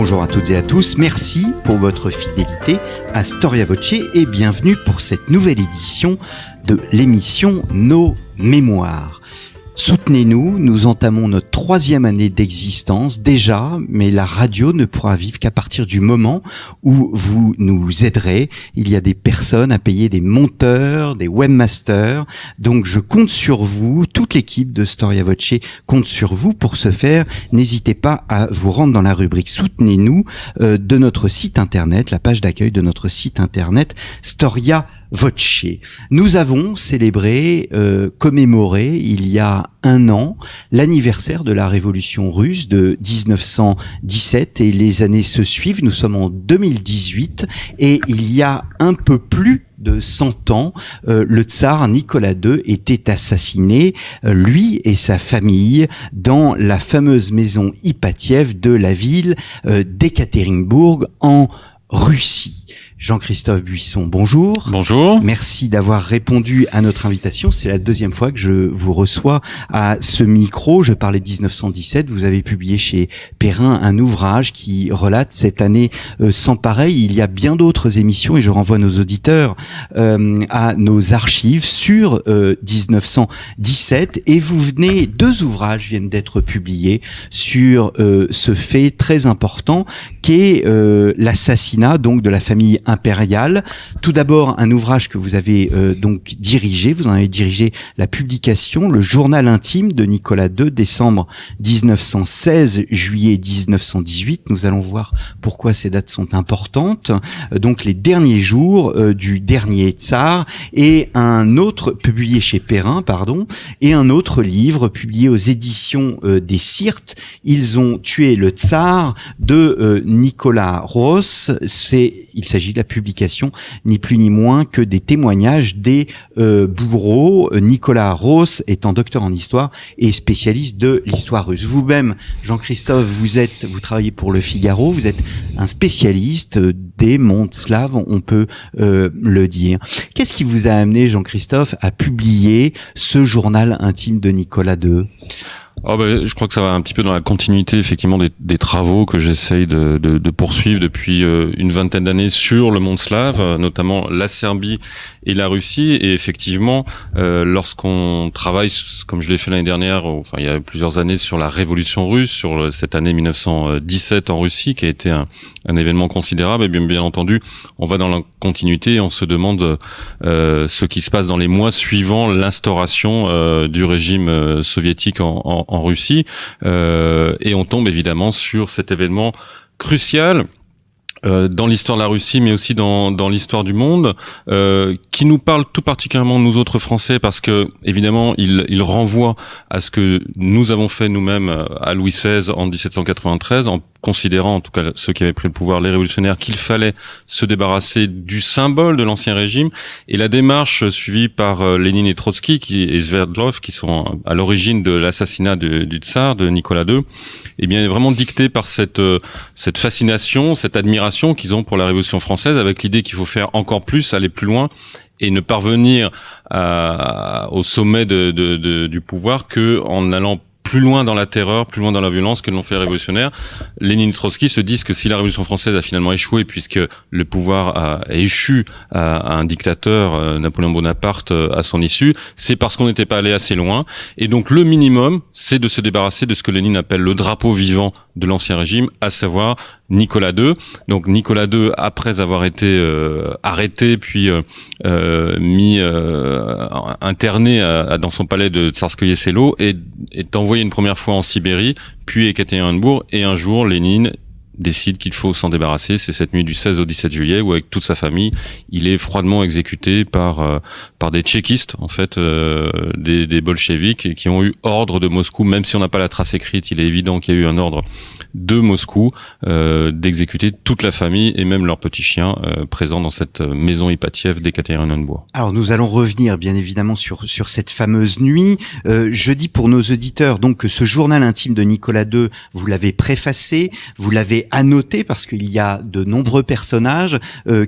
Bonjour à toutes et à tous, merci pour votre fidélité à Storia Voce et bienvenue pour cette nouvelle édition de l'émission Nos Mémoires. Soutenez-nous, nous entamons notre 3e année d'existence déjà, mais la radio ne pourra vivre qu'à partir du moment où vous nous aiderez. Il y a des personnes à payer, des monteurs, des webmasters, donc je compte sur vous, toute l'équipe de Storia Voce compte sur vous pour ce faire. N'hésitez pas à vous rendre dans la rubrique Soutenez-nous de notre site internet, la page d'accueil de notre site internet Storia Voce. Nous avons célébré, commémoré il y a un an l'anniversaire de la révolution russe de 1917 et les années se suivent. Nous sommes en 2018 et il y a un peu plus de 100 ans, le tsar Nicolas II était assassiné, lui et sa famille, dans la fameuse maison Ipatiev de la ville d'Ekaterinbourg en Russie. Jean-Christophe Buisson, bonjour. Bonjour. Merci d'avoir répondu à notre invitation. C'est la 2e fois que je vous reçois à ce micro. Je parlais de 1917. Vous avez publié chez Perrin un ouvrage qui relate cette année sans pareil. Il y a bien d'autres émissions et je renvoie nos auditeurs à nos archives sur 1917. Et vous venez, 2 ouvrages viennent d'être publiés sur ce fait très important qu'est l'assassinat donc de la famille impériale. Tout d'abord, un ouvrage que vous avez donc dirigé, vous en avez dirigé la publication, le journal intime de Nicolas II, décembre 1916, juillet 1918. Nous allons voir pourquoi ces dates sont importantes. Donc les derniers jours du dernier tsar, et un autre publié chez Perrin, et un autre livre publié aux éditions des Sirtes. Ils ont tué le tsar de Nicolas Ross. Il s'agit de la publication, ni plus ni moins que des témoignages des bourreaux. Nicolas Ross étant docteur en histoire et spécialiste de l'histoire russe. Vous-même, Jean-Christophe, vous travaillez pour Le Figaro, vous êtes un spécialiste des mondes slaves, on peut le dire. Qu'est-ce qui vous a amené, Jean-Christophe, à publier ce journal intime de Nicolas II ? Je crois que ça va un petit peu dans la continuité effectivement des travaux que j'essaye de poursuivre depuis une vingtaine d'années sur le monde slave, notamment la Serbie et la Russie. Et effectivement, lorsqu'on travaille, comme je l'ai fait l'année dernière, il y a plusieurs années, sur la révolution russe, sur cette année 1917 en Russie, qui a été un événement considérable, et bien entendu, on va dans la continuité et on se demande ce qui se passe dans les mois suivant l'instauration du régime soviétique en Russie, et on tombe évidemment sur cet événement crucial dans l'histoire de la Russie, mais aussi dans l'histoire du monde, qui nous parle tout particulièrement nous autres Français, parce que évidemment il renvoie à ce que nous avons fait nous-mêmes à Louis XVI en 1793, en considérant, en tout cas ceux qui avaient pris le pouvoir, les révolutionnaires, qu'il fallait se débarrasser du symbole de l'ancien régime. Et la démarche suivie par Lénine et Trotsky et Sverdlov, qui sont à l'origine de l'assassinat du tsar, de Nicolas II, est bien vraiment dictée par cette fascination, cette admiration qu'ils ont pour la Révolution française, avec l'idée qu'il faut faire encore plus, aller plus loin, et ne parvenir au sommet du pouvoir que en allant plus loin dans la terreur, plus loin dans la violence que l'ont fait les révolutionnaires. Lénine et Trotsky se disent que si la Révolution française a finalement échoué, puisque le pouvoir a échu à un dictateur, Napoléon Bonaparte, à son issue, c'est parce qu'on n'était pas allé assez loin. Et donc le minimum, c'est de se débarrasser de ce que Lénine appelle le drapeau vivant de l'ancien régime, à savoir Nicolas II. Donc Nicolas II, après avoir été arrêté puis interné dans son palais de Tsarskoye-Selo, est envoyé une première fois en Sibérie, puis à Ekaterinbourg, et un jour Lénine décide qu'il faut s'en débarrasser. C'est cette nuit du 16 au 17 juillet où, avec toute sa famille, il est froidement exécuté par des tchéquistes, en fait, des bolcheviks, qui ont eu ordre de Moscou. Même si on n'a pas la trace écrite, il est évident qu'il y a eu un ordre de Moscou d'exécuter toute la famille et même leurs petits chiens présents dans cette maison Ipatiev d'Ekaterinbourg. Alors nous allons revenir bien évidemment sur cette fameuse nuit. Je dis pour nos auditeurs donc que ce journal intime de Nicolas II, vous l'avez préfacé, vous l'avez annoté parce qu'il y a de nombreux personnages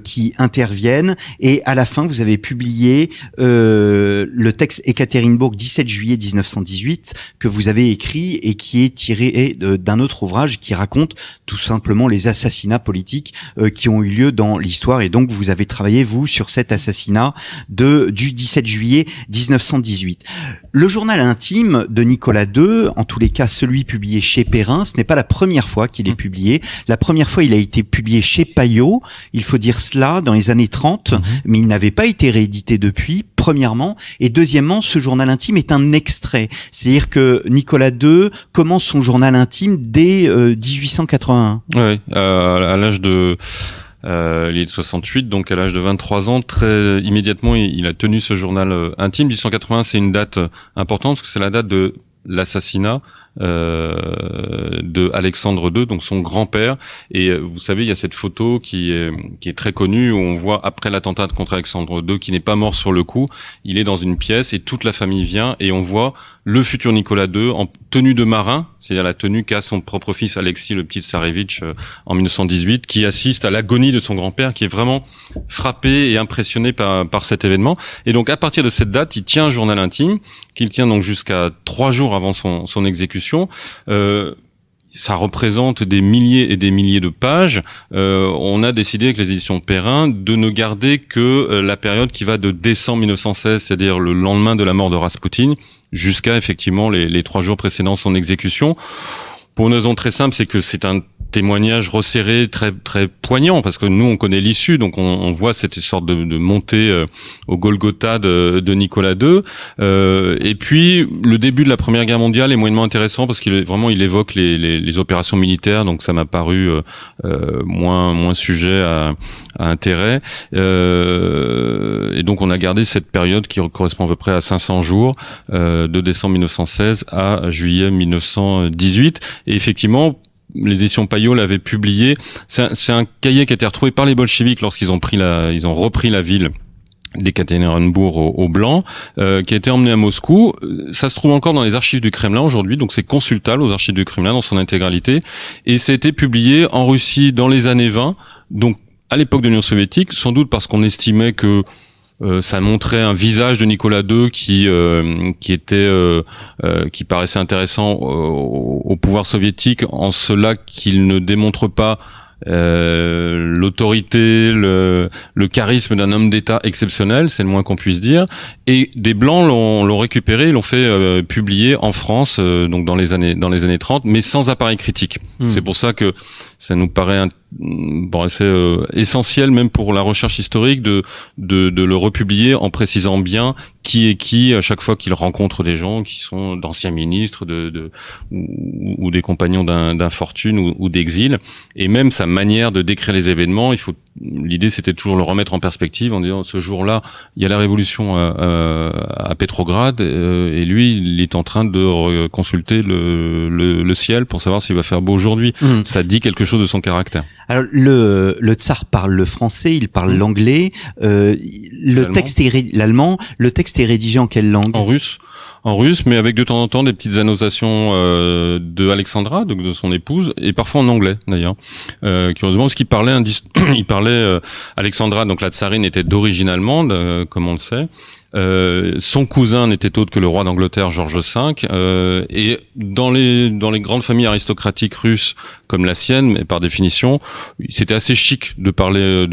qui interviennent, et à la fin vous avez publié le texte Ekaterinbourg 17 juillet 1918 que vous avez écrit et qui est tiré d'un autre ouvrage, ouvrage qui raconte tout simplement les assassinats politiques qui ont eu lieu dans l'histoire. Et donc, vous avez travaillé, vous, sur cet assassinat du 17 juillet 1918. Le journal intime de Nicolas II, en tous les cas celui publié chez Perrin, ce n'est pas la première fois qu'il est publié. La première fois, il a été publié chez Payot, il faut dire cela, dans les années 30, mais il n'avait pas été réédité depuis, premièrement. Et deuxièmement, ce journal intime est un extrait. C'est-à-dire que Nicolas II commence son journal intime dès 1881. Oui, à l'âge de... il est de 68, donc à l'âge de 23 ans, très immédiatement, il a tenu ce journal intime. 1880, c'est une date importante parce que c'est la date de l'assassinat de Alexandre II, donc son grand-père. Et vous savez, il y a cette photo qui est très connue où on voit après l'attentat contre Alexandre II, qui n'est pas mort sur le coup, il est dans une pièce et toute la famille vient et on voit le futur Nicolas II en tenue de marin, c'est-à-dire la tenue qu'a son propre fils Alexis le petit Tsarevitch en 1918, qui assiste à l'agonie de son grand-père, qui est vraiment frappé et impressionné par cet événement. Et donc à partir de cette date, il tient un journal intime qu'il tient donc jusqu'à 3 jours avant son exécution. Ça représente des milliers et des milliers de pages. On a décidé avec les éditions Perrin de ne garder que la période qui va de décembre 1916, c'est-à-dire le lendemain de la mort de Raspoutine, jusqu'à effectivement les 3 jours précédant son exécution. Pour une raison très simple, c'est que c'est un témoignage resserré, très très poignant, parce que nous on connaît l'issue, donc on voit cette sorte de montée au Golgotha de Nicolas II. Et puis le début de la Première Guerre mondiale est moyennement intéressant parce qu'il évoque les opérations militaires, donc ça m'a paru moins sujet à intérêt. Et donc on a gardé cette période qui correspond à peu près à 500 jours, de décembre 1916 à juillet 1918. Et effectivement, les éditions Payot l'avaient publié. C'est un cahier qui a été retrouvé par les bolcheviks lorsqu'ils ont repris la ville d'Ekaterinbourg au Blanc, qui a été emmené à Moscou. Ça se trouve encore dans les archives du Kremlin aujourd'hui, donc c'est consultable aux archives du Kremlin dans son intégralité. Et ça a été publié en Russie dans les années 20, donc à l'époque de l'Union soviétique, sans doute parce qu'on estimait que ça montrait un visage de Nicolas II qui paraissait intéressant au pouvoir soviétique, en cela qu'il ne démontre pas l'autorité, le charisme d'un homme d'État exceptionnel, c'est le moins qu'on puisse dire. Et des Blancs l'ont récupéré, l'ont fait publier en France, donc dans les années 30, mais sans appareil critique. C'est pour ça que ça nous paraît assez essentiel, même pour la recherche historique, de le republier en précisant bien qui est qui à chaque fois qu'il rencontre des gens qui sont d'anciens ministres ou des compagnons d'infortune ou d'exil, et même sa manière de décrire les événements. L'idée c'était toujours le remettre en perspective en disant ce jour-là il y a la révolution à Pétrograd, et lui il est en train de consulter le ciel pour savoir s'il va faire beau aujourd'hui. Ça dit quelque chose de son caractère. Alors le tsar parle le français, il parle l'anglais, l'allemand. Le texte est rédigé en quelle langue? En russe, mais avec de temps en temps des petites annotations de Alexandra, donc de son épouse, et parfois en anglais d'ailleurs. Curieusement, parce qu'il parlait Alexandra, donc la tsarine, était d'origine allemande, comme on le sait. Son cousin n'était autre que le roi d'Angleterre, George V, et dans les grandes familles aristocratiques russes comme la sienne, mais par définition, c'était assez chic de parler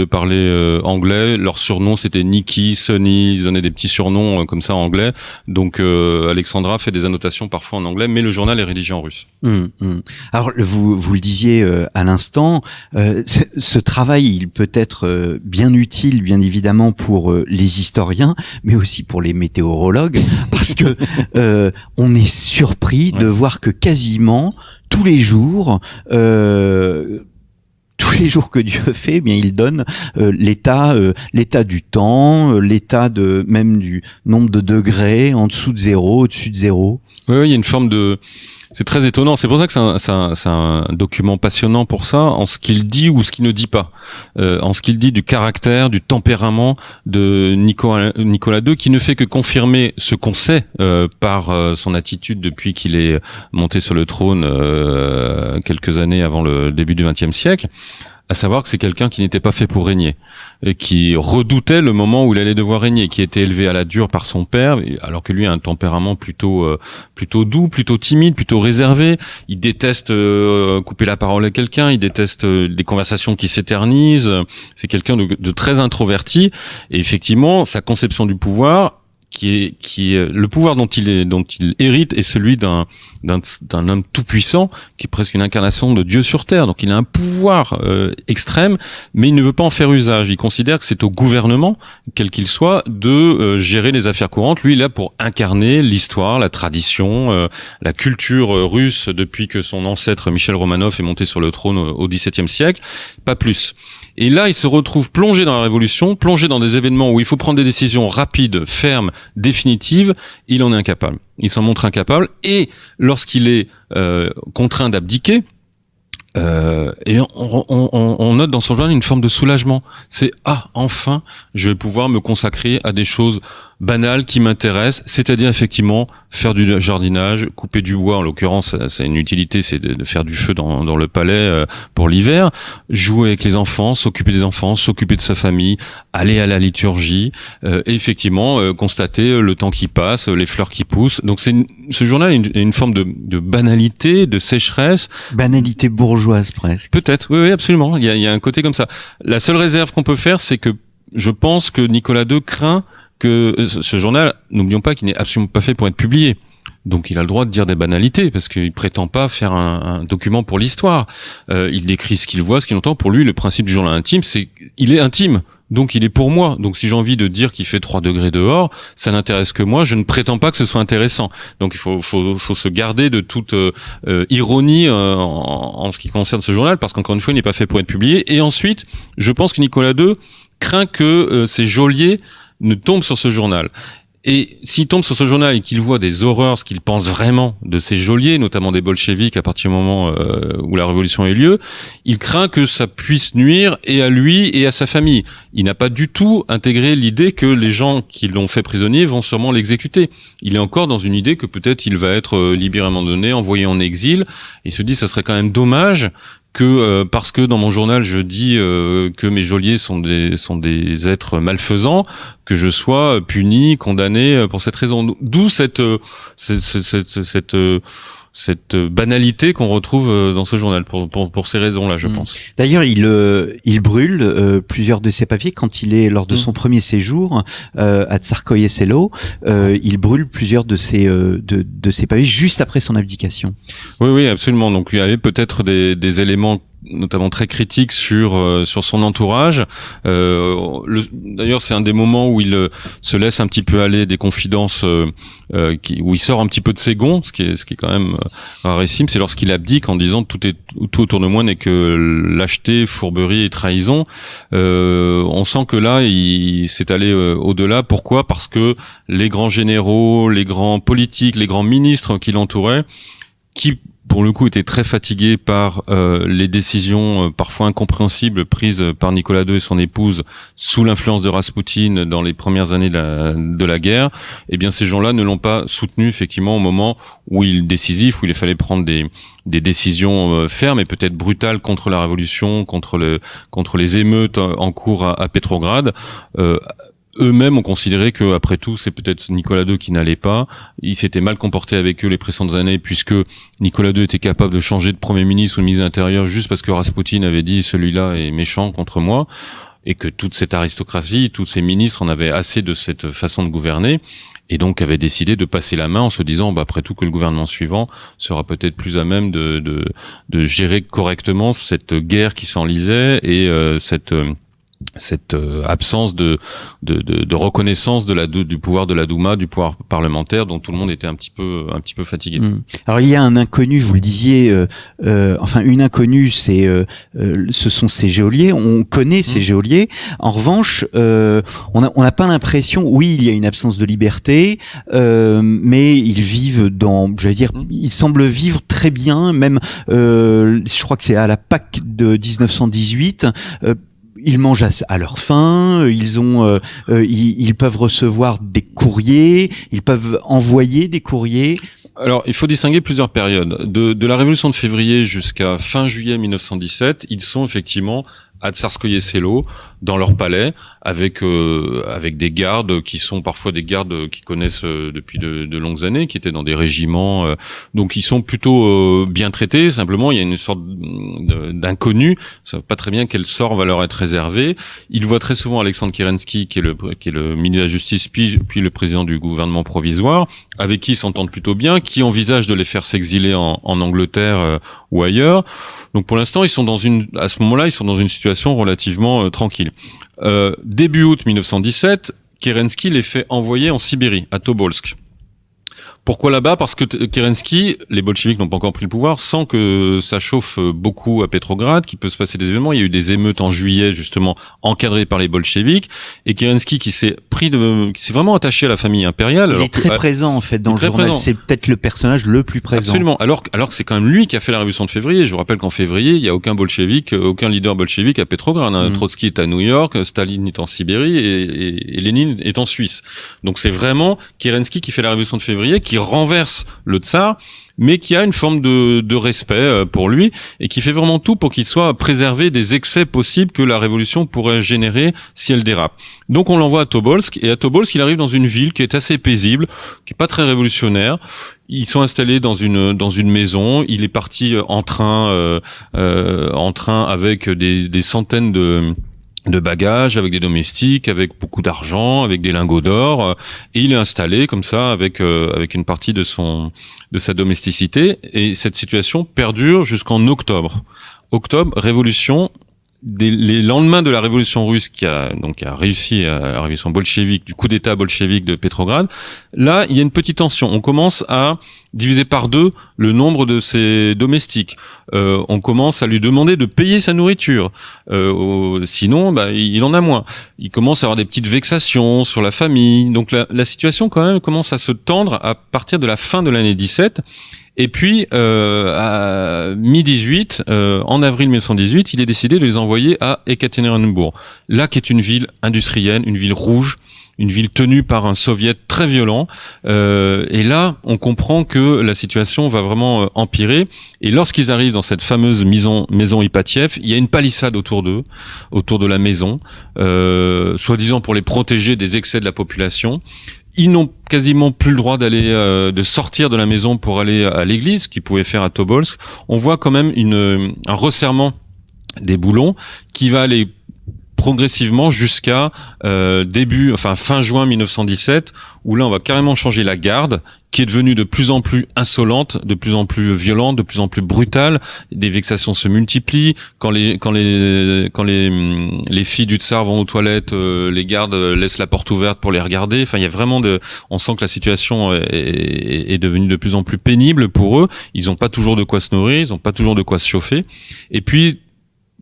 anglais. Leur surnom c'était Nicky, Sonny, ils donnaient des petits surnoms comme ça en anglais. Donc Alexandra fait des annotations parfois en anglais, mais le journal est rédigé en russe. Alors vous le disiez à l'instant, ce travail il peut être bien utile, bien évidemment, pour les historiens, mais aussi pour les météorologues, parce que on est surpris de voir que quasiment tous les jours que Dieu fait, eh bien il donne l'état du temps, l'état même du nombre de degrés en dessous de zéro, au-dessus de zéro. Oui, il y a une forme de... C'est très étonnant. C'est pour ça que c'est un document passionnant pour ça, en ce qu'il dit ou ce qu'il ne dit pas. En ce qu'il dit du caractère, du tempérament de Nicolas II, qui ne fait que confirmer ce qu'on sait par son attitude depuis qu'il est monté sur le trône quelques années avant le début du XXe siècle. à savoir que c'est quelqu'un qui n'était pas fait pour régner, et qui redoutait le moment où il allait devoir régner, qui était élevé à la dure par son père, alors que lui a un tempérament plutôt doux, plutôt timide, plutôt réservé. Il déteste couper la parole à quelqu'un, il déteste des conversations qui s'éternisent. C'est quelqu'un de très introverti, et effectivement, sa conception du pouvoir, qui est le pouvoir dont il hérite est celui d'un homme tout puissant, qui est presque une incarnation de Dieu sur terre. Donc il a un pouvoir extrême, mais il ne veut pas en faire usage. Il considère que c'est au gouvernement, quel qu'il soit, de gérer les affaires courantes. Lui, il est là pour incarner l'histoire, la tradition, la culture russe depuis que son ancêtre Michel Romanov est monté sur le trône au XVIIe siècle, pas plus. Et là, il se retrouve plongé dans la révolution, plongé dans des événements où il faut prendre des décisions rapides, fermes, définitives. Il en est incapable. Il s'en montre incapable. Et lorsqu'il est contraint d'abdiquer, et on note dans son journal une forme de soulagement. C'est enfin, je vais pouvoir me consacrer à des choses banales qui m'intéressent, c'est-à-dire effectivement faire du jardinage, couper du bois. En l'occurrence, c'est une utilité, c'est de faire du feu dans le palais pour l'hiver, jouer avec les enfants, s'occuper des enfants, s'occuper de sa famille, aller à la liturgie, et effectivement constater le temps qui passe, les fleurs qui poussent. Donc ce journal a une forme de banalité, de sécheresse, banalité bourgeoise presque. Peut-être, oui, absolument. Il y a un côté comme ça. La seule réserve qu'on peut faire, c'est que je pense que Nicolas II craint que ce journal, n'oublions pas qu'il n'est absolument pas fait pour être publié. Donc il a le droit de dire des banalités, parce qu'il prétend pas faire un document pour l'histoire. Il décrit ce qu'il voit, ce qu'il entend. Pour lui, le principe du journal intime, c'est il est intime. Donc il est pour moi. Donc si j'ai envie de dire qu'il fait 3 degrés dehors, ça n'intéresse que moi. Je ne prétends pas que ce soit intéressant. Donc il faut se garder de toute ironie en ce qui concerne ce journal, parce qu'encore une fois, il n'est pas fait pour être publié. Et ensuite, je pense que Nicolas II craint que ses geôliers ne tombent sur ce journal. Et s'il tombe sur ce journal et qu'il voit des horreurs, ce qu'il pense vraiment de ces geôliers, notamment des bolcheviks à partir du moment où la révolution a eu lieu, il craint que ça puisse nuire et à lui et à sa famille. Il n'a pas du tout intégré l'idée que les gens qui l'ont fait prisonnier vont sûrement l'exécuter. Il est encore dans une idée que peut-être il va être libéré à un moment donné, envoyé en exil. Il se dit ça serait quand même dommage que parce que dans mon journal je dis que mes geôliers sont des êtres malfaisants, que je sois puni, condamné pour cette raison. D'où cette banalité qu'on retrouve dans ce journal pour ces raisons-là, je pense. D'ailleurs, il brûle plusieurs de ses papiers quand il est lors de son premier séjour à Tsarskoye Selo. Il brûle plusieurs de ses papiers juste après son abdication. Oui, absolument. Donc il y avait peut-être des éléments notamment très critiques sur son entourage. D'ailleurs, c'est un des moments où il se laisse un petit peu aller des confidences, où il sort un petit peu de ses gonds, ce qui est quand même rarissime. C'est lorsqu'il abdique en disant tout autour de moi n'est que lâcheté, fourberie et trahison. On sent que là, il s'est allé au-delà. Pourquoi ? Parce que les grands généraux, les grands politiques, les grands ministres qui l'entouraient, qui pour le coup était très fatigué par les décisions parfois incompréhensibles prises par Nicolas II et son épouse sous l'influence de Raspoutine dans les premières années de la guerre. Eh bien, ces gens-là ne l'ont pas soutenu effectivement au moment où il il fallait prendre des décisions fermes et peut-être brutales contre la révolution, contre les émeutes en cours à Petrograd. Eux-mêmes ont considéré que, après tout, c'est peut-être Nicolas II qui n'allait pas. Il s'était mal comporté avec eux les précédentes années, puisque Nicolas II était capable de changer de Premier ministre ou de ministre de l'Intérieur juste parce que Raspoutine avait dit « celui-là est méchant contre moi », et que toute cette aristocratie, tous ces ministres en avaient assez de cette façon de gouverner, et donc avaient décidé de passer la main en se disant après tout que le gouvernement suivant sera peut-être plus à même de gérer correctement cette guerre qui s'enlisait et cette absence de reconnaissance du pouvoir de la Douma, du pouvoir parlementaire, dont tout le monde était un petit peu fatigué. Alors il y a un inconnu, vous le disiez, une inconnue, ce sont ces geôliers. On connaît ces geôliers. En revanche, on n'a pas l'impression. Oui, il y a une absence de liberté, mais ils vivent ils semblent vivre très bien. Même, je crois que c'est à la Pâques de 1918. Ils mangent à leur faim, ils peuvent recevoir des courriers, ils peuvent envoyer des courriers. Alors, il faut distinguer plusieurs périodes. De la Révolution de février jusqu'à fin juillet 1917, ils sont effectivement à Tsarskoye Selo, dans leur palais, avec des gardes qui sont parfois des gardes qui connaissent depuis de longues années, qui étaient dans des régiments, donc ils sont plutôt bien traités. Simplement, il y a une sorte d'inconnu, ils savent pas très bien quel sort va leur être réservé. Ils voient très souvent Alexandre Kerensky, qui est le ministre de la Justice, puis le président du gouvernement provisoire, avec qui ils s'entendent plutôt bien, qui envisagent de les faire s'exiler en Angleterre ou ailleurs. Donc pour l'instant, à ce moment-là, ils sont dans une situation relativement tranquille. Début août 1917, Kerensky les fait envoyer en Sibérie, à Tobolsk. Pourquoi là-bas ? Parce que Kerensky, les bolcheviks n'ont pas encore pris le pouvoir, sent que ça chauffe beaucoup à Petrograd, qu'il peut se passer des événements. Il y a eu des émeutes en juillet, justement, encadrées par les bolcheviks. Et Kerensky, qui s'est vraiment attaché à la famille impériale. Il est très présent, en fait, dans le journal. C'est peut-être le personnage le plus présent. Absolument. Alors que c'est quand même lui qui a fait la révolution de février. Je vous rappelle qu'en février, il y a aucun leader bolchevique à Petrograd. Trotsky est à New York, Staline est en Sibérie et Lénine est en Suisse. Donc c'est vraiment Kerensky qui fait la révolution de février, qui renverse le tsar, mais qui a une forme de respect pour lui et qui fait vraiment tout pour qu'il soit préservé des excès possibles que la révolution pourrait générer si elle dérape. Donc on l'envoie à Tobolsk, et à Tobolsk il arrive dans une ville qui est assez paisible, qui est pas très révolutionnaire. Ils sont installés dans une maison. Il est parti en train avec des centaines de bagages, avec des domestiques, avec beaucoup d'argent, avec des lingots d'or, et il est installé comme ça avec une partie de sa domesticité, et cette situation perdure jusqu'en octobre. Octobre, révolution. Les lendemains de la révolution russe qui a réussi à la révolution bolchevique, du coup d'état bolchevique de Petrograd, là il y a une petite tension. On commence à diviser par deux le nombre de ses domestiques. On commence à lui demander de payer sa nourriture. Sinon, il en a moins. Il commence à avoir des petites vexations sur la famille. Donc la situation quand même commence à se tendre à partir de la fin de l'année 17. Et puis, à mi-18, en avril 1918, il est décidé de les envoyer à Ekaterinbourg. Là, qui est une ville industrielle, une ville rouge, une ville tenue par un soviet très violent. Et là, on comprend que la situation va vraiment empirer. Et lorsqu'ils arrivent dans cette fameuse maison Ipatiev, il y a une palissade autour d'eux, autour de la maison, soi-disant pour les protéger des excès de la population. Ils n'ont quasiment plus le droit de sortir de la maison pour aller à l'église, qu'ils pouvaient faire à Tobolsk. On voit quand même un resserrement des boulons qui va aller progressivement jusqu'à fin juin 1917, où là on va carrément changer la garde, qui est devenue de plus en plus insolente, de plus en plus violente, de plus en plus brutale. Des vexations se multiplient. Quand les filles du tsar vont aux toilettes, les gardes laissent la porte ouverte pour les regarder. Enfin, il y a vraiment on sent que la situation est devenue de plus en plus pénible pour eux. Ils n'ont pas toujours de quoi se nourrir, ils n'ont pas toujours de quoi se chauffer. Et puis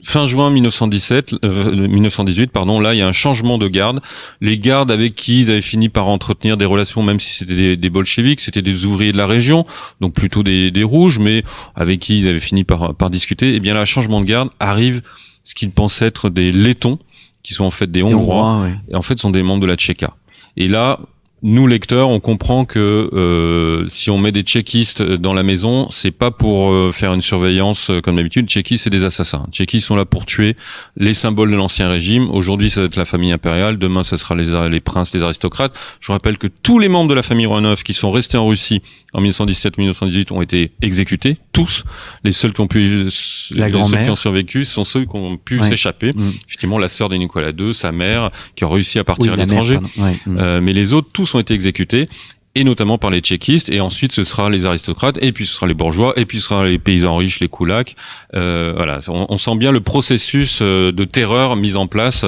fin juin 1918, là, il y a un changement de garde. Les gardes avec qui ils avaient fini par entretenir des relations, même si c'était des bolcheviks, c'était des ouvriers de la région, donc plutôt des rouges, mais avec qui ils avaient fini par discuter. Et bien là, changement de garde, arrive ce qu'ils pensaient être des Lettons, qui sont en fait des Hongrois, ouais. Et en fait sont des membres de la Tchéka. Et là, nous lecteurs, on comprend que si on met des tchéquistes dans la maison, c'est pas pour faire une surveillance comme d'habitude. Tchéquistes, c'est des assassins. Tchéquistes sont là pour tuer les symboles de l'ancien régime. Aujourd'hui, ça va être la famille impériale. Demain, ça sera les princes, les aristocrates. Je vous rappelle que tous les membres de la famille Romanov qui sont restés en Russie en 1917-1918 ont été exécutés. Tous. Les seuls qui ont survécu sont ceux qui ont pu s'échapper. Effectivement, la sœur de Nicolas II, sa mère, qui a réussi à partir à l'étranger. Mais les autres, tous ont été exécutés, et notamment par les tchéquistes, et ensuite ce sera les aristocrates, et puis ce sera les bourgeois, et puis ce sera les paysans riches, les koulaks. Voilà, on sent bien le processus de terreur mis en place,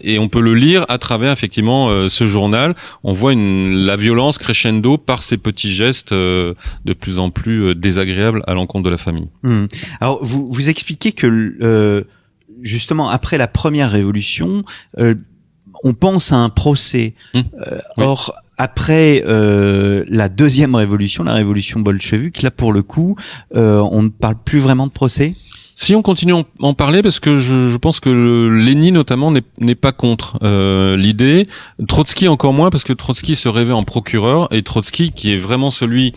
et on peut le lire à travers effectivement ce journal. On voit la violence crescendo par ces petits gestes de plus en plus désagréables à l'encontre de la famille. Alors vous expliquez que justement après la première révolution, on pense à un procès. Or, après la deuxième révolution, la révolution bolchevique, là pour le coup, on ne parle plus vraiment de procès. Si on continue à en parler, parce que je pense que Lénine notamment n'est pas contre l'idée. Trotsky encore moins, parce que Trotsky se rêvait en procureur, et Trotsky, qui est vraiment celui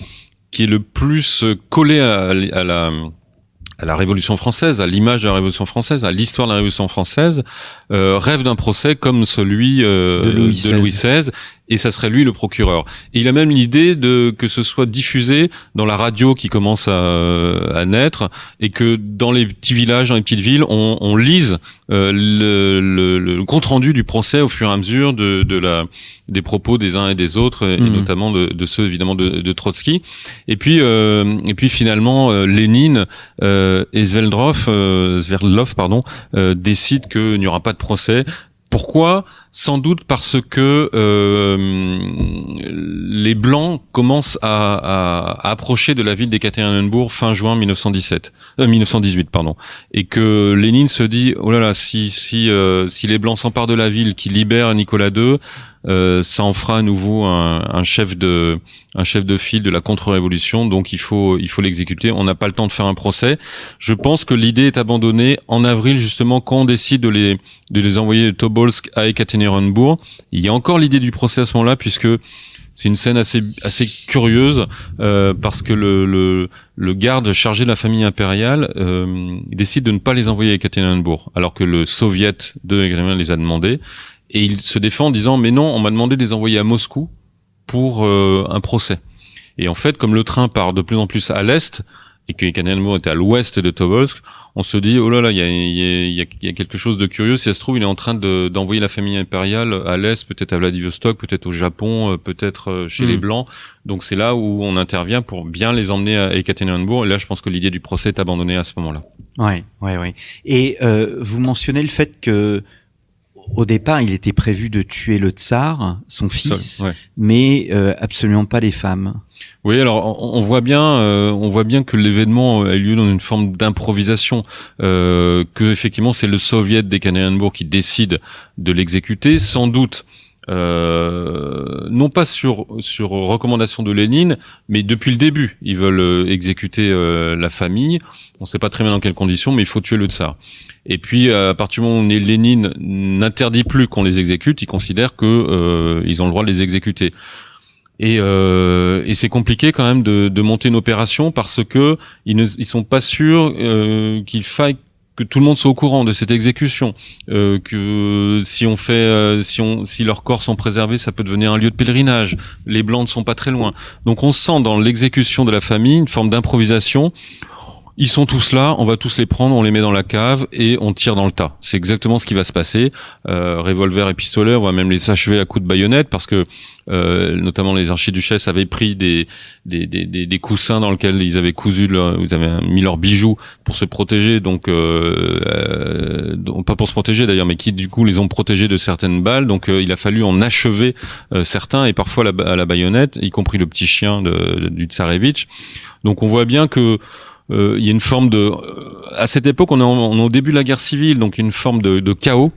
qui est le plus collé à la Révolution française, à l'image de la Révolution française, à l'histoire de la Révolution française, rêve d'un procès comme celui de Louis XVI, et ça serait lui le procureur. Et il a même l'idée que ce soit diffusé dans la radio qui commence à naître, et que dans les petits villages, dans les petites villes, on lise le compte rendu du procès au fur et à mesure des propos des uns et des autres, et notamment de ceux évidemment de Trotsky. Et puis finalement Lénine et Sverdlov décident qu'il n'y aura pas de procès. Pourquoi ? Sans doute parce que les Blancs commencent à approcher de la ville d'Ekaterinbourg fin juin 1918, et que Lénine se dit oh là là, si les Blancs s'emparent de la ville, qui libèrent Nicolas II, ça en fera à nouveau un chef de file de la contre-révolution, donc il faut l'exécuter. On n'a pas le temps de faire un procès. Je pense que l'idée est abandonnée en avril, justement, quand on décide de les envoyer de Tobolsk à Ekaterinbourg. Il y a encore l'idée du procès à ce moment-là, puisque c'est une scène assez curieuse, parce que le garde chargé de la famille impériale décide de ne pas les envoyer à Ekaterinbourg, alors que le soviet de Ekaterinbourg les a demandés. Et il se défend en disant mais non, on m'a demandé de les envoyer à Moscou pour un procès. Et en fait, comme le train part de plus en plus à l'est et que Ekaterinbourg était à l'ouest de Tobolsk, on se dit oh là là, il y a quelque chose de curieux. Si ça se trouve, il est en train d'envoyer la famille impériale à l'est, peut-être à Vladivostok, peut-être au Japon, peut-être chez les Blancs. Donc c'est là où on intervient pour bien les emmener à Ekaterinbourg. Et là, je pense que l'idée du procès est abandonnée à ce moment-là. Ouais. Et vous mentionnez le fait que au départ, il était prévu de tuer le tsar, son fils, mais absolument pas les femmes. Oui, alors on voit bien que l'événement a eu lieu dans une forme d'improvisation, que effectivement c'est le soviet d'Ekaterinbourg qui décide de l'exécuter, sans doute. Non pas sur recommandation de Lénine, mais depuis le début, ils veulent exécuter la famille. On ne sait pas très bien dans quelles conditions, mais il faut tuer le tsar. Et puis à partir du moment où Lénine n'interdit plus qu'on les exécute, il considère que ils ont le droit de les exécuter. Et c'est compliqué quand même de monter une opération, parce que ils sont pas sûrs qu'il faille que tout le monde soit au courant de cette exécution, que si leurs corps sont préservés, ça peut devenir un lieu de pèlerinage. Les Blancs ne sont pas très loin. Donc on sent dans l'exécution de la famille une forme d'improvisation. Ils sont tous là, on va tous les prendre, on les met dans la cave et on tire dans le tas. C'est exactement ce qui va se passer. Revolver et pistolet, on va même les achever à coups de baïonnette, parce que notamment les archiduchesses avaient pris des coussins dans lesquels ils avaient ils avaient mis leurs bijoux pour se protéger, donc pas pour se protéger d'ailleurs, mais qui du coup les ont protégés de certaines balles. Donc il a fallu en achever certains, et parfois à la baïonnette, y compris le petit chien du tsarevitch. Donc on voit bien que il y a une forme à cette époque, on est au début de la guerre civile, donc une forme de chaos,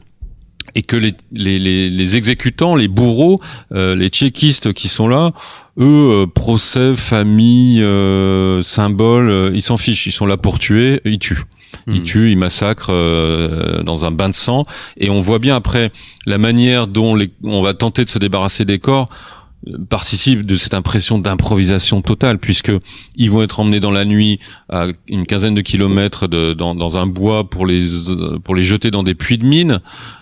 et que les exécutants, les bourreaux, les tchéquistes qui sont là, eux, procès, famille, symbole, ils s'en fichent, ils sont là pour tuer, ils tuent. Ils tuent, ils massacrent dans un bain de sang, et on voit bien après la manière dont on va tenter de se débarrasser des corps participe de cette impression d'improvisation totale, puisque ils vont être emmenés dans la nuit à une quinzaine de kilomètres dans un bois pour les jeter dans des puits de mines,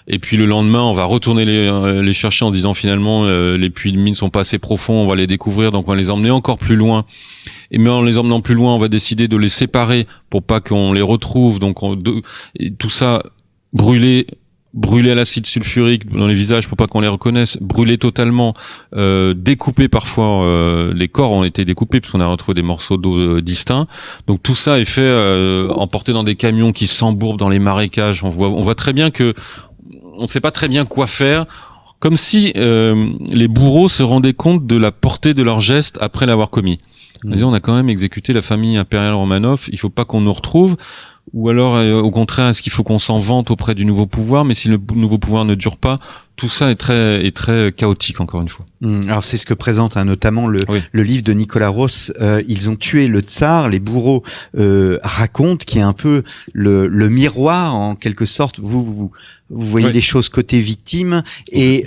et puis le lendemain on va retourner les chercher en disant finalement les puits de mines sont pas assez profonds, on va les découvrir, donc on va les emmener encore plus loin, et mais en les emmenant plus loin on va décider de les séparer pour pas qu'on les retrouve, donc et tout ça brûlé à l'acide sulfurique dans les visages pour pas qu'on les reconnaisse, brûlés totalement, découpés parfois, les corps ont été découpés puisqu'on a retrouvé des morceaux d'eau distincts. Donc tout ça est fait emporté dans des camions qui s'embourbent dans les marécages. On voit très bien que on sait pas très bien quoi faire, comme si les bourreaux se rendaient compte de la portée de leur geste après l'avoir commis. On a quand même exécuté la famille impériale Romanov, il faut pas qu'on nous retrouve. Ou alors, au contraire, est-ce qu'il faut qu'on s'en vante auprès du nouveau pouvoir? Mais si le nouveau pouvoir ne dure pas, tout ça est très chaotique, encore une fois. Alors c'est ce que présente notamment le livre de Nicolas Ross. Ils ont tué le tsar. Les bourreaux racontent, qui est un peu le miroir en quelque sorte. Vous voyez les choses côté victime, et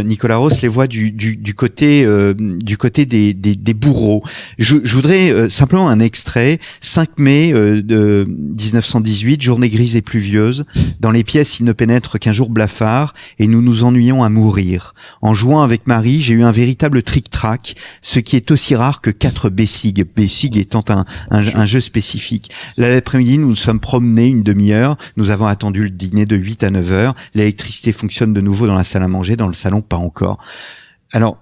Nicolas Ross les voit du côté des bourreaux. Je je voudrais simplement un extrait. 5 mai de 1918, journée grise et pluvieuse. Dans les pièces, il ne pénètre qu'un jour blafard et nous nous ennuyons à mourir. En jouant avec Marie, j'ai eu un véritable tric-trac, ce qui est aussi rare que 4 Bessig. Bessig étant un jeu spécifique. L'après-midi, nous nous sommes promenés une demi-heure. Nous avons attendu le dîner de 8 à 9 heures. L'électricité fonctionne de nouveau dans la salle à manger, dans le salon, pas encore. Alors,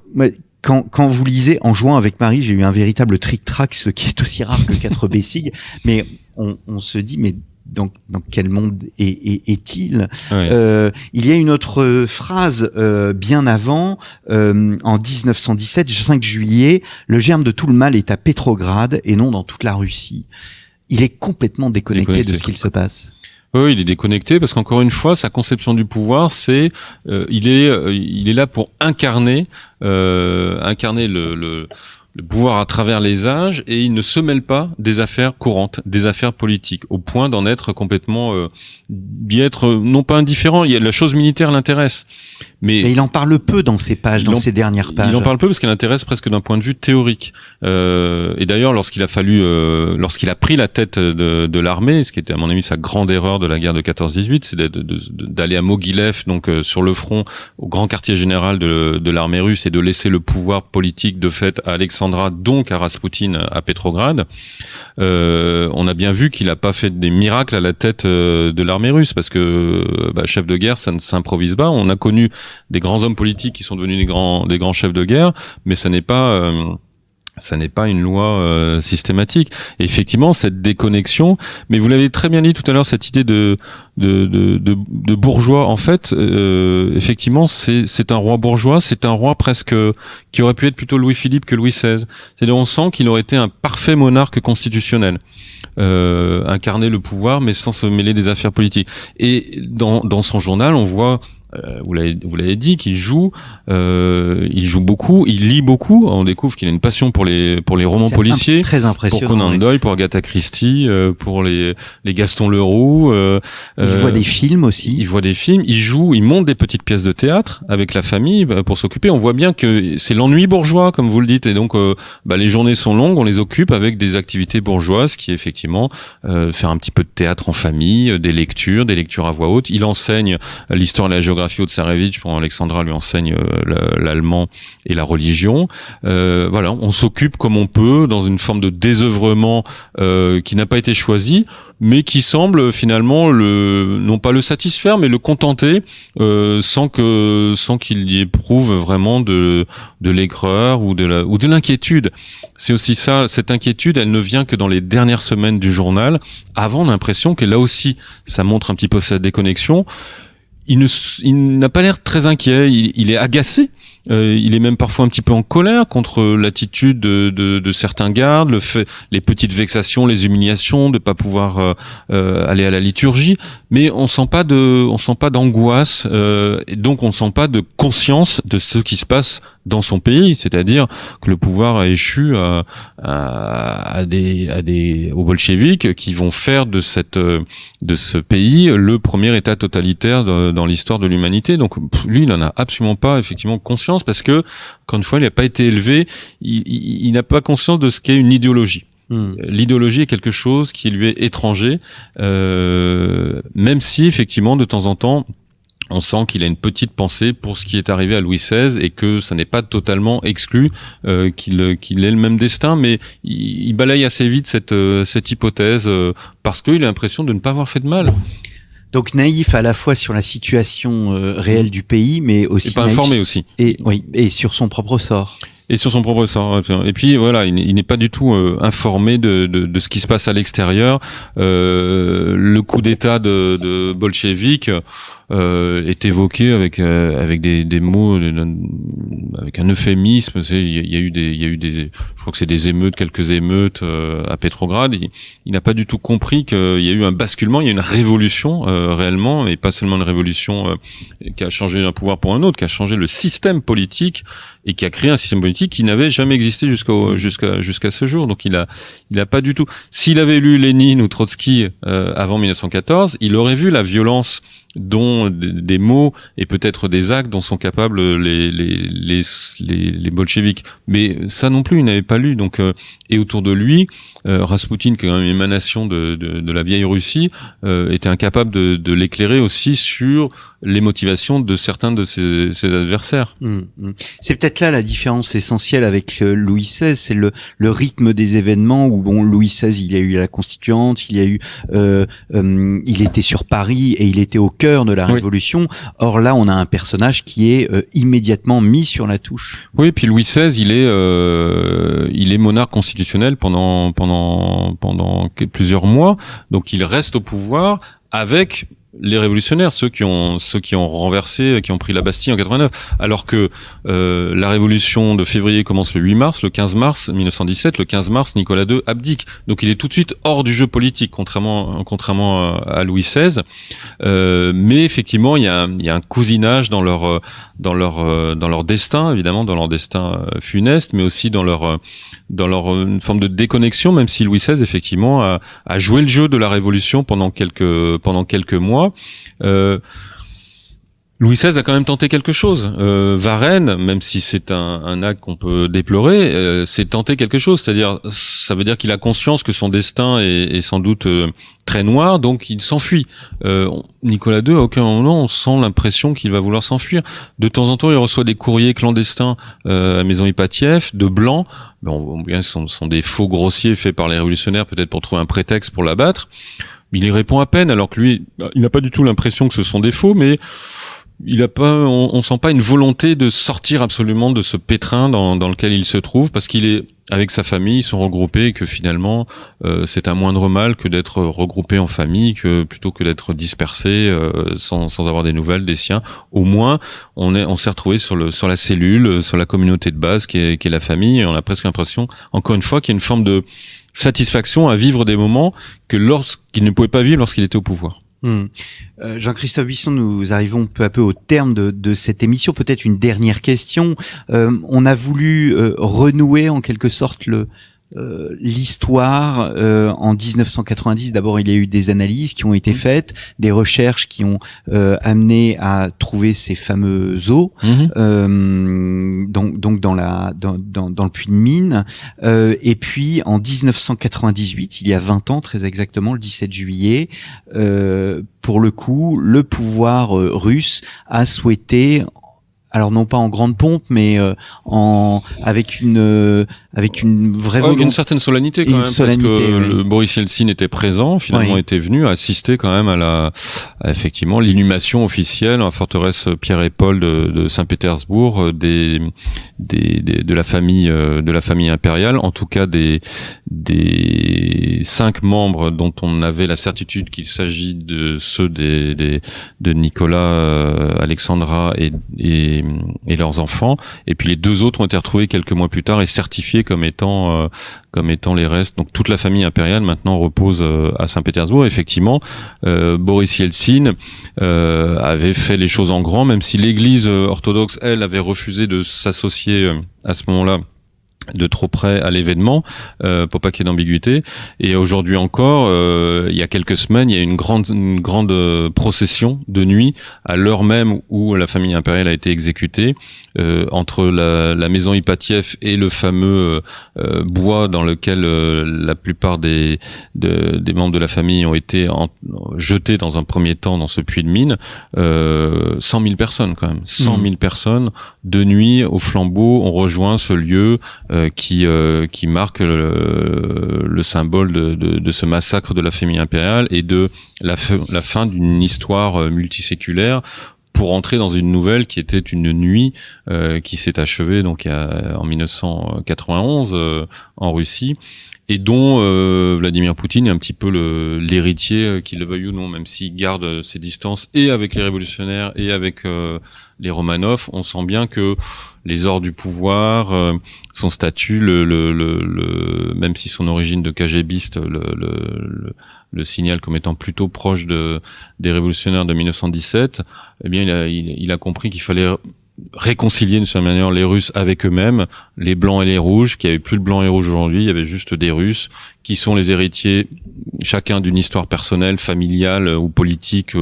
quand vous lisez En jouant avec Marie, j'ai eu un véritable tric-trac, ce qui est aussi rare que 4 Bessig, mais on se dit, mais dans quel monde est-il? Oui. Il y a une autre phrase bien avant, en 1917, 5 juillet, le germe de tout le mal est à Pétrograd et non dans toute la Russie. Il est complètement déconnecté de ce qu'il se passe. Oui, il est déconnecté parce qu'encore une fois, sa conception du pouvoir, c'est il est là pour incarner le pouvoir à travers les âges, et il ne se mêle pas des affaires courantes, des affaires politiques, au point d'en être complètement d'y être non pas indifférent. La chose militaire l'intéresse, mais il en parle peu dans ses pages, dans ses dernières pages. Il en parle peu parce qu'elle l'intéresse presque d'un point de vue théorique. Et d'ailleurs, lorsqu'il a pris la tête de l'armée, ce qui était à mon avis sa grande erreur de la guerre de 14-18, c'est d'aller à Mogilev, donc sur le front, au grand quartier général de l'armée russe, et de laisser le pouvoir politique de fait à Alexandra, donc à Raspoutine à Pétrograd. On a bien vu qu'il n'a pas fait des miracles à la tête de l'armée russe, parce que chef de guerre, ça ne s'improvise pas. On a connu des grands hommes politiques qui sont devenus des grands chefs de guerre, mais ça n'est pas une loi systématique. Et effectivement, cette déconnexion, mais vous l'avez très bien dit tout à l'heure, cette idée de bourgeois, en fait, effectivement, c'est un roi bourgeois, c'est un roi presque qui aurait pu être plutôt Louis-Philippe que Louis XVI. C'est-à-dire, on sent qu'il aurait été un parfait monarque constitutionnel. Incarner le pouvoir, mais sans se mêler des affaires politiques. Et dans son journal, on voit, vous l'avez dit, qu'il joue beaucoup, il lit beaucoup. On découvre qu'il a une passion pour les romans policiers, très impressionnant, pour Conan Doyle, pour Agatha Christie, pour les Gaston Leroux. Il voit des films aussi. Il voit des films, il monte des petites pièces de théâtre avec la famille pour s'occuper. On voit bien que c'est l'ennui bourgeois, comme vous le dites, et donc les journées sont longues, on les occupe avec des activités bourgeoises, qui est effectivement faire un petit peu de théâtre en famille, des lectures à voix haute. Il enseigne l'histoire et la géographie au Tsarevitch, pour Alexandra lui enseigne l'allemand et la religion. Voilà, on s'occupe comme on peut dans une forme de désœuvrement qui n'a pas été choisi, mais qui semble finalement non pas le satisfaire, mais le contenter, sans qu'il y éprouve vraiment de l'aigreur ou de l'inquiétude. C'est aussi ça, cette inquiétude, elle ne vient que dans les dernières semaines du journal. Avant, on a l'impression que là aussi, ça montre un petit peu cette déconnexion. Il n'a pas l'air très inquiet, il est agacé. Il est même parfois un petit peu en colère contre l'attitude de certains gardes, les petites vexations, les humiliations, de pas pouvoir aller à la liturgie. Mais on sent pas d'angoisse, et donc on sent pas de conscience de ce qui se passe dans son pays, c'est-à-dire que le pouvoir a échu aux bolcheviks qui vont faire de ce pays le premier État totalitaire dans l'histoire de l'humanité. Donc lui, il n'en a absolument pas effectivement conscience, parce que, encore une fois, il n'a pas été élevé, il n'a pas conscience de ce qu'est une idéologie. L'idéologie est quelque chose qui lui est étranger, même si effectivement de temps en temps on sent qu'il a une petite pensée pour ce qui est arrivé à Louis XVI, et que ça n'est pas totalement exclu qu'il ait le même destin, mais il balaye assez vite cette hypothèse, parce qu'il a l'impression de ne pas avoir fait de mal. Donc naïf à la fois sur la situation réelle du pays, mais aussi et pas informé aussi. Et sur son propre sort. Et sur son propre sort. Et puis voilà, il n'est pas du tout informé de ce qui se passe à l'extérieur. Le coup d'État de bolchevique est évoqué avec des mots, avec un euphémisme. Il y a eu des, je crois que c'est des émeutes, quelques émeutes à Pétrograd. Il n'a pas du tout compris qu'il y a eu un basculement, il y a eu une révolution réellement, et pas seulement une révolution qui a changé d'un pouvoir pour un autre, qui a changé le système politique, et qui a créé un système politique qui n'avait jamais existé jusqu'à ce jour. Donc il a pas du tout. S'il avait lu Lénine ou Trotsky avant 1914, il aurait vu la violence dont des mots et peut-être des actes dont sont capables les bolcheviks. Mais ça non plus, il n'avait pas lu. Donc et autour de lui, Raspoutine, qui est quand même une émanation de la vieille Russie, était incapable de l'éclairer aussi sur les motivations de certains de ses adversaires. C'est peut-être là la différence essentielle avec Louis XVI, c'est le rythme des événements où Louis XVI, il a eu la Constituante, il était sur Paris et il était au cœur de la Révolution. Or là, on a un personnage qui est immédiatement mis sur la touche. Oui, puis Louis XVI, il est monarque constitutionnel pendant plusieurs mois, donc il reste au pouvoir avec les révolutionnaires, ceux qui ont renversé, qui ont pris la Bastille en 89, alors que la révolution de février commence le 8 mars, le 15 mars 1917, le 15 mars Nicolas II abdique. Donc il est tout de suite hors du jeu politique, contrairement à Louis XVI. Mais effectivement, il y a un cousinage dans leur destin, évidemment, dans leur destin funeste, mais aussi dans leur une forme de déconnexion, même si Louis XVI effectivement a joué le jeu de la révolution pendant quelques mois. Louis XVI a quand même tenté quelque chose. Varennes, même si c'est un acte qu'on peut déplorer, c'est tenter quelque chose. C'est-à-dire, ça veut dire qu'il a conscience que son destin est sans doute très noir, donc il s'enfuit. Nicolas II, à aucun moment, on sent l'impression qu'il va vouloir s'enfuir. De temps en temps, il reçoit des courriers clandestins à la maison Ipatiev, de blancs. Bon, bien, ce sont des faux grossiers faits par les révolutionnaires, peut-être pour trouver un prétexte pour l'abattre. Il y répond à peine, alors que lui, il n'a pas du tout l'impression que ce sont des faux, mais on sent pas une volonté de sortir absolument de ce pétrin dans lequel il se trouve, parce qu'il est avec sa famille, ils sont regroupés, et que finalement c'est un moindre mal que d'être regroupé en famille, plutôt que d'être dispersé sans avoir des nouvelles des siens. Au moins on s'est retrouvé sur la cellule, sur la communauté de base qui est la famille, et on a presque l'impression, encore une fois, qu'il y a une forme de satisfaction à vivre des moments qu'il ne pouvait pas vivre lorsqu'il était au pouvoir. Jean-Christophe Bisson, nous arrivons peu à peu au terme de cette émission. Peut-être une dernière question. On a voulu renouer en quelque sorte l'histoire en 1990. D'abord, il y a eu des analyses qui ont été faites, des recherches qui ont amené à trouver ces fameux os, donc dans le puits de mine. Et puis en 1998, il y a 20 ans très exactement, le 17 juillet, pour le coup, le pouvoir russe a souhaité, alors non pas en grande pompe, mais avec une vraie volonté, une certaine solennité quand même, parce que Boris Yeltsin était présent, finalement était venu assister quand même à effectivement l'inhumation officielle en forteresse Pierre et Paul de Saint-Pétersbourg de la famille impériale, en tout cas des 5 membres dont on avait la certitude qu'il s'agit de ceux de Nicolas, Alexandra et leurs enfants, et puis les 2 autres ont été retrouvés quelques mois plus tard et certifiés comme étant les restes. Donc toute la famille impériale maintenant repose à Saint-Pétersbourg. Effectivement, Boris Yeltsin avait fait les choses en grand, même si l'Église orthodoxe, elle, avait refusé de s'associer à ce moment-là de trop près à l'événement, pour pas qu'il y ait d'ambiguïté. Et aujourd'hui encore, il y a quelques semaines, il y a une grande procession de nuit à l'heure même où la famille impériale a été exécutée, entre la maison Ipatiev et le fameux bois dans lequel la plupart des membres de la famille ont été jetés dans un premier temps dans ce puits de mine. 100 000 personnes quand même, 100 000 personnes de nuit au flambeau ont rejoint ce lieu qui marque le symbole de ce massacre de la famille impériale et de la fin d'une histoire multiséculaire, pour entrer dans une nouvelle qui était une nuit qui s'est achevée donc en 1991 en Russie, et dont Vladimir Poutine est un petit peu l'héritier, qu'il le veuille ou non, même s'il garde ses distances et avec les révolutionnaires et avec les Romanov. On sent bien que les ors du pouvoir, son statut, même si son origine de KGBiste le signale comme étant plutôt proche des révolutionnaires de 1917, eh bien il a compris qu'il fallait réconcilier d'une certaine manière les Russes avec eux-mêmes, les blancs et les rouges, qu'il n'y avait plus de blancs et rouges aujourd'hui, il y avait juste des Russes qui sont les héritiers chacun d'une histoire personnelle, familiale ou politique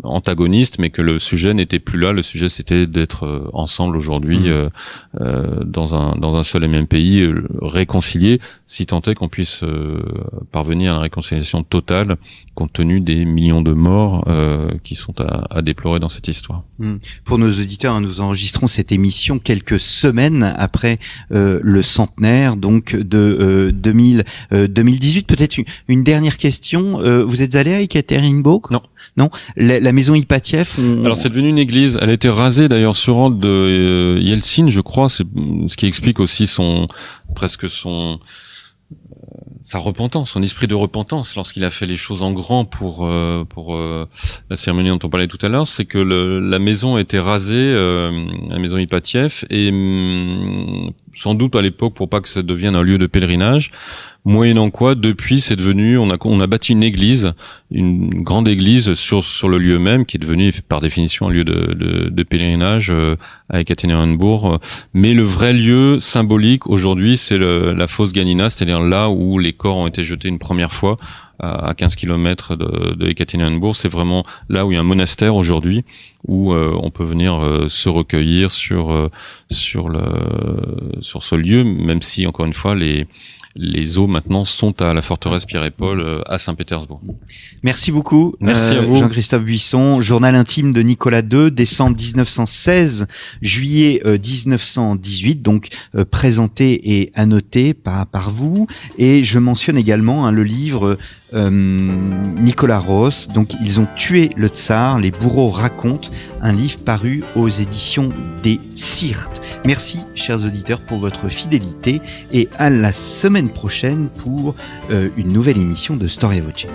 antagoniste, mais que le sujet n'était plus là. Le sujet, c'était d'être ensemble aujourd'hui dans un seul et même pays, réconcilié, si tant est qu'on puisse parvenir à la réconciliation totale, compte tenu des millions de morts qui sont à déplorer dans cette histoire. Pour nos auditeurs, nous enregistrons cette émission quelques semaines après le centenaire, donc de 2018. Peut-être une dernière question. Vous êtes allé à Ekaterinbourg ? Non. La maison Ipatiev. Alors c'est devenu une église. Elle a été rasée d'ailleurs sur ordre de Yeltsin, je crois. C'est ce qui explique aussi sa repentance, son esprit de repentance lorsqu'il a fait les choses en grand pour la cérémonie dont on parlait tout à l'heure. C'est que la maison a été rasée, la maison Ipatiev, et sans doute à l'époque pour pas que ça devienne un lieu de pèlerinage. Moyennant quoi, depuis, c'est devenu, on a bâti une église, une grande église sur le lieu même, qui est devenu par définition un lieu de pèlerinage à Ekaterinbourg. Mais le vrai lieu symbolique aujourd'hui, c'est la fosse Ganina, c'est-à-dire là où les corps ont été jetés une première fois à 15 kilomètres de Ekaterinbourg. C'est vraiment là où il y a un monastère aujourd'hui, où on peut venir se recueillir sur ce lieu, même si encore une fois les eaux maintenant sont à la forteresse Pierre et Paul à Saint-Pétersbourg. Merci beaucoup. Merci à vous. Jean-Christophe Buisson, journal intime de Nicolas II, décembre 1916, juillet 1918, donc présenté et annoté par vous. Et je mentionne également le livre Nicolas Ross, donc ils ont tué le tsar, les bourreaux racontent, un livre paru aux éditions des Sirtes. Merci chers auditeurs pour votre fidélité et à la semaine prochaine pour une nouvelle émission de Storia Voce.